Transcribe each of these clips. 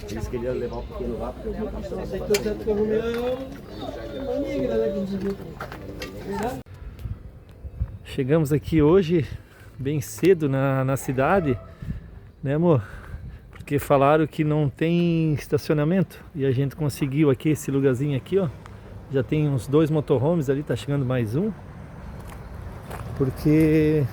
Disse que ele ia levar um pequeno lá porque eu vi Chegamos aqui hoje bem cedo na cidade, né, amor? Porque falaram que não tem estacionamento e a gente conseguiu aqui esse lugarzinho aqui, ó. Já tem uns 2 motorhomes ali, tá chegando mais um. Porque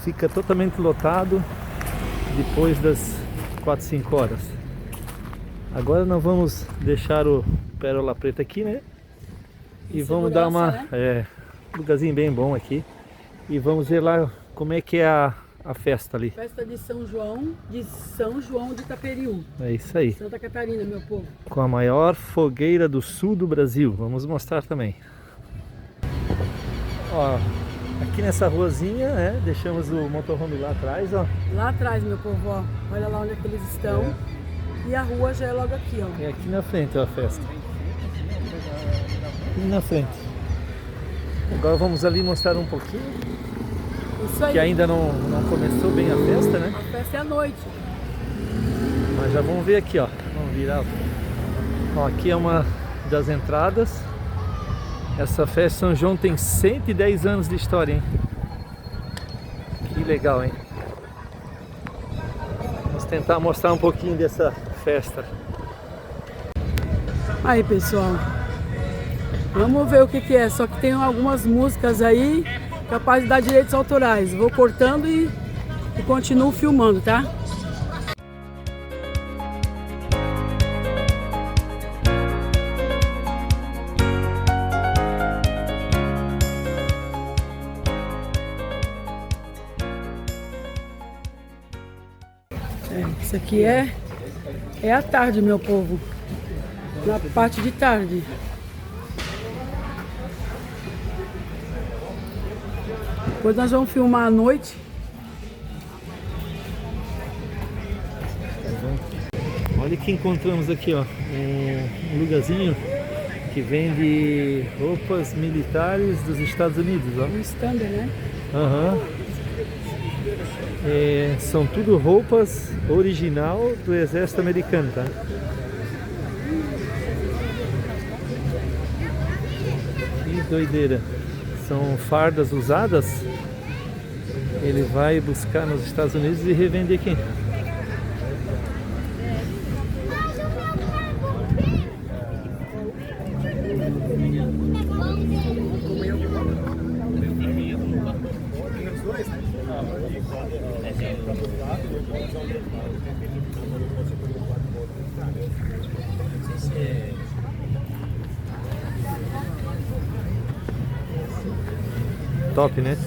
fica totalmente lotado depois das 4, 5 horas. Agora nós vamos deixar o Pérola Preta aqui, né? E vamos dar uma lugarzinho bem bom aqui. E vamos ver lá como é que é a festa ali. Festa de São João de Itaperiú. É isso aí. Santa Catarina, meu povo. Com a maior fogueira do sul do Brasil. Vamos mostrar também. Ó, aqui nessa ruazinha, né? Deixamos o motorhome lá atrás, ó. Lá atrás, meu povo, ó. Olha lá onde é que eles estão. E a rua já é logo aqui, ó. É aqui na frente, ó, a festa. Aqui na frente. Agora vamos ali mostrar um pouquinho. Isso aí. Que ainda não começou bem a festa, né? A festa é à noite. Mas já vamos ver aqui, ó. Vamos virar. Ó, aqui é uma das entradas. Essa festa São João tem 110 anos de história, hein? Que legal, hein? Vamos tentar mostrar um pouquinho dessa festa. Aí, pessoal. Vamos ver o que é. Só que tem algumas músicas aí capaz de dar direitos autorais. Vou cortando e continuo filmando, tá? Isso aqui é a tarde, meu povo. Na parte de tarde. Depois nós vamos filmar à noite. Olha que encontramos aqui, ó. Um lugarzinho que vende roupas militares dos Estados Unidos, ó. Um stand, né? Aham. São tudo roupas original do exército americano, tá? Que doideira. São fardas usadas. Ele vai buscar nos Estados Unidos e revende aqui. Top, né?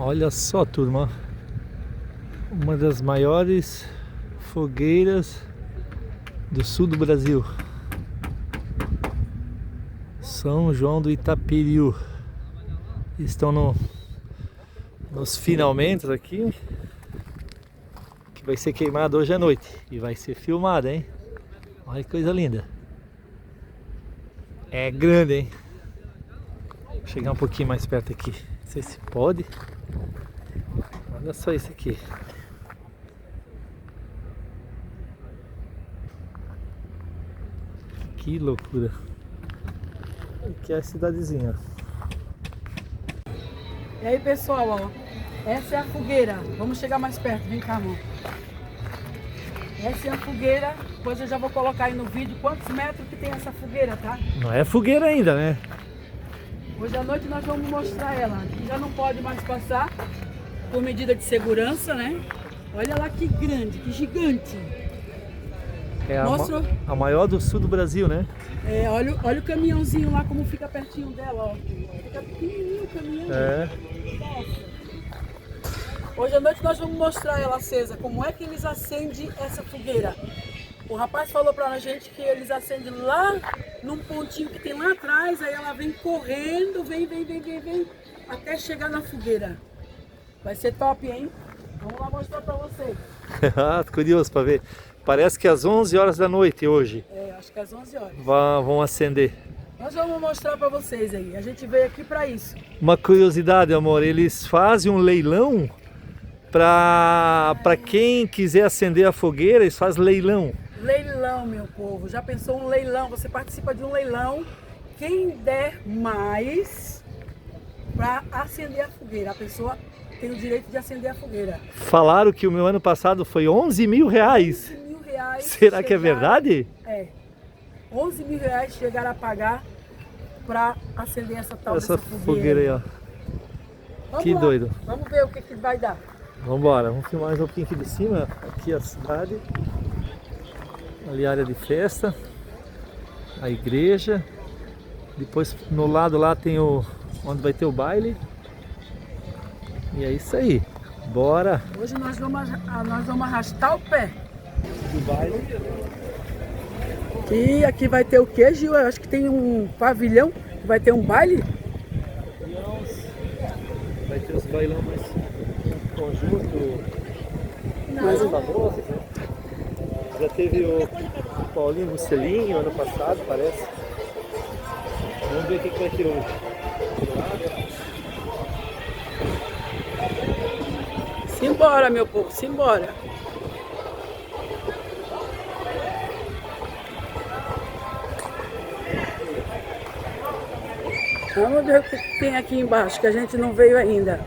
Olha só, turma, uma das maiores fogueiras do sul do Brasil, São João do Itaperiú. Estão nos finalmente aqui, que vai ser queimado hoje à noite e vai ser filmado, hein? Olha que coisa linda. É grande, hein? Vou chegar um pouquinho mais perto aqui, não sei se pode. Olha só isso aqui. Que loucura. Aqui é a cidadezinha. E aí, pessoal, ó, essa é a fogueira. Vamos chegar mais perto, vem cá, amor. Essa é a fogueira, depois eu já vou colocar aí no vídeo quantos metros que tem essa fogueira, tá? Não é fogueira ainda, né? Hoje à noite nós vamos mostrar ela. Aqui já não pode mais passar por medida de segurança, né? Olha lá que grande, que gigante. É Mostra. a maior do sul do Brasil, né? É, olha o caminhãozinho lá, como fica pertinho dela, ó. Fica pequenininho o caminhão. É. Nossa. Hoje à noite nós vamos mostrar ela acesa, como é que eles acendem essa fogueira. O rapaz falou pra gente que eles acendem lá num pontinho que tem lá atrás, aí ela vem correndo, vem, até chegar na fogueira. Vai ser top, hein? Vamos lá mostrar pra vocês. Tô curioso para ver. Parece que às 11 horas da noite hoje É, acho que às 11 horas. vão acender. Nós vamos mostrar pra vocês aí, a gente veio aqui pra isso. Uma curiosidade, amor, eles fazem um leilão para quem quiser acender a fogueira, eles fazem leilão. Leilão, meu povo. Já pensou um leilão? Você participa de um leilão. Quem der mais para acender a fogueira, a pessoa tem o direito de acender a fogueira. Falaram que o meu ano passado foi 11 mil reais. 11 mil reais. Será que é verdade? É. 11 mil reais chegaram a pagar para acender essa tal Essa dessa fogueira aí, ó. Vamos Que lá. doido. Vamos ver o que vai dar. Vamos embora, vamos filmar mais um pouquinho aqui de cima. Aqui a cidade. Ali a área de festa. A igreja. Depois no lado lá tem onde vai ter o baile. E é isso aí. Bora! Hoje nós vamos arrastar o pé. Do baile. E aqui vai ter o quê, Gil? Eu acho que tem um pavilhão. Vai ter um baile. Vai ter os bailão mais conjunto. Mais famosos, né? Já teve o Paulinho Musselinho ano passado, parece. Vamos ver o que vai ter hoje. Simbora, meu povo, simbora. Vamos ver o que tem aqui embaixo, que a gente não veio ainda.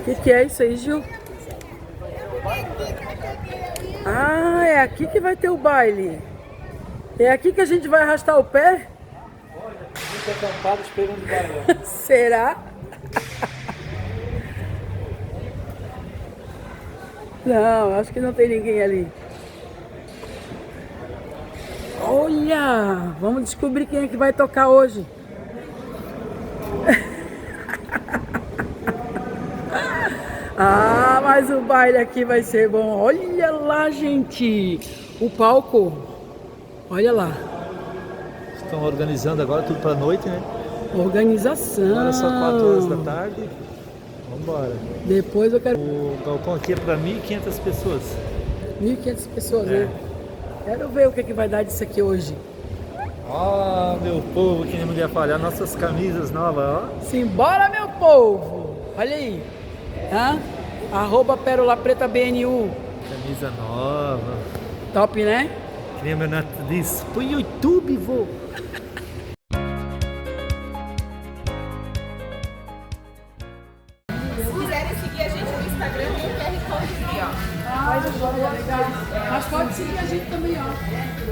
O que é isso aí, Gil? Ah, é aqui que vai ter o baile. É aqui que a gente vai arrastar o pé? Fica acampado esperando o bailão. Será? Não, acho que não tem ninguém ali. Olha, vamos descobrir quem é que vai tocar hoje. Ah, mas o baile aqui vai ser bom. Olha lá, gente, o palco. Olha lá. Estão organizando agora tudo para noite, né? Organização. Agora só 4 horas da tarde. Vamos embora. Depois eu quero... O galpão aqui é para 1.500 pessoas. 1.500 pessoas, É. né? Quero ver o que vai dar disso aqui hoje. Ó, meu povo, que nem mulher falhar, nossas camisas novas, ó. Simbora, meu povo! Olha aí. Hã? @Pérola Preta BNU. Camisa nova. Top, né? Que nem a meu neto diz, pro YouTube, vô. Se quiserem seguir a gente no Instagram, tem o QR Code aqui, ó. Mas pode seguir a gente também, ó.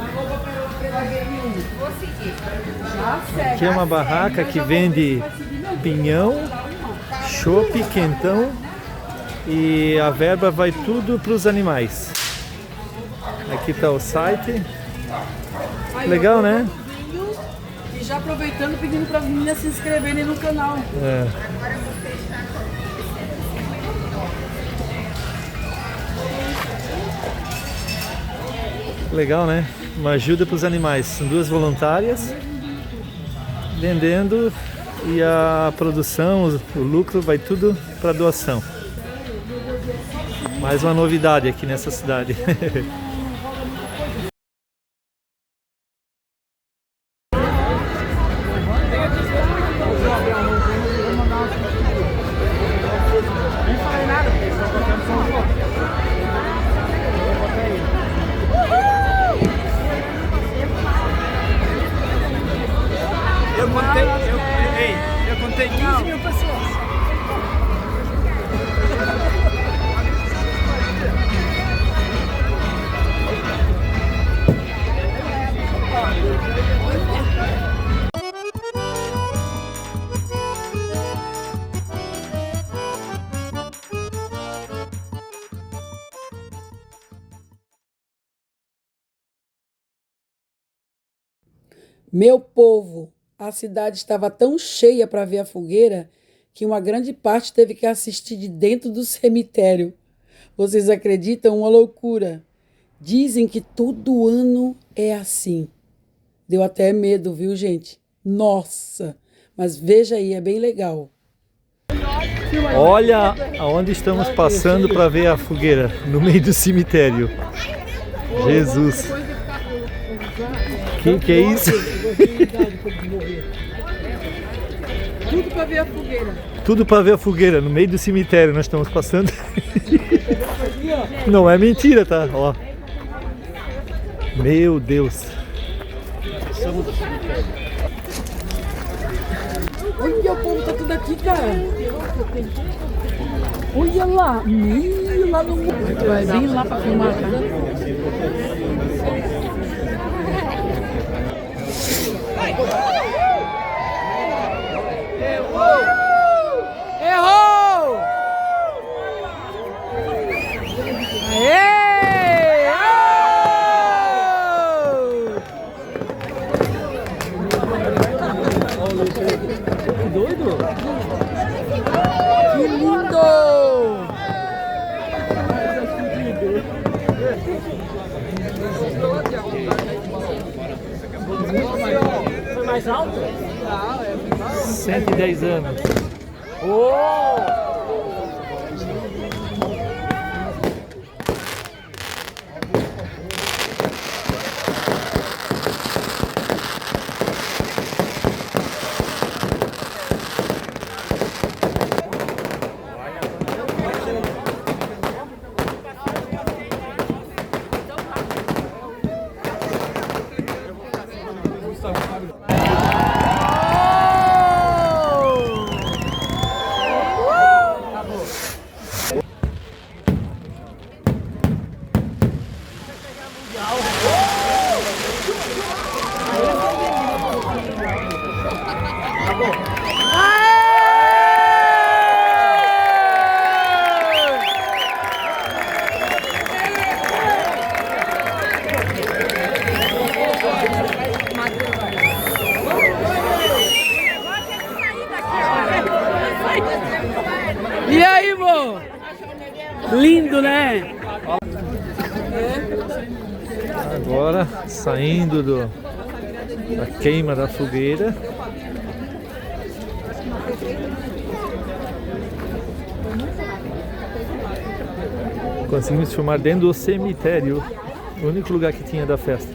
@Pérola Preta BNU. Vou seguir. Já segue. Aqui é uma barraca que vende pinhão, chopp, quentão e a verba vai tudo para os animais. Aqui está o site. Aí, Legal, ó, né? E já aproveitando, pedindo para as meninas se inscreverem no canal. É. Legal, né? Uma ajuda para os animais. São 2 voluntárias vendendo e a produção, o lucro vai tudo para doação. Mais uma novidade aqui nessa cidade. 15 mil pessoas. Meu povo, a cidade estava tão cheia para ver a fogueira que uma grande parte teve que assistir de dentro do cemitério. Vocês acreditam? Uma loucura. Dizem que todo ano é assim. Deu até medo, viu, gente? Nossa! Mas veja aí, é bem legal. Olha aonde estamos passando para ver a fogueira, no meio do cemitério. Jesus! Que é isso? Tudo para ver a fogueira. Tudo para ver a fogueira, no meio do cemitério nós estamos passando. Não é mentira, tá? Ó. Meu Deus. Olha, o povo tá tudo aqui, cara. Olha lá, meio lá no mundo. Vai bem lá para filmar, tá? Errou! Aê! Que doido! Que lindo! Foi mais alto? 110 anos. E aí, vô? Lindo, né? Agora saindo da queima da fogueira. Conseguimos filmar dentro do cemitério, o único lugar que tinha da festa.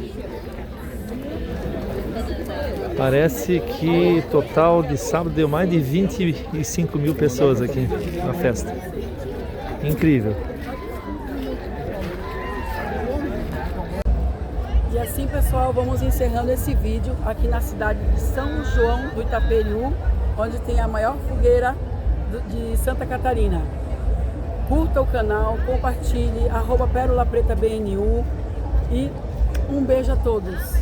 Parece que total de sábado deu mais de 25 mil pessoas aqui na festa. Incrível. E assim, pessoal, vamos encerrando esse vídeo aqui na cidade de São João do Itaperiú, onde tem a maior fogueira de Santa Catarina. Curta o canal, compartilhe, @PérolaPretaBNU e um beijo a todos.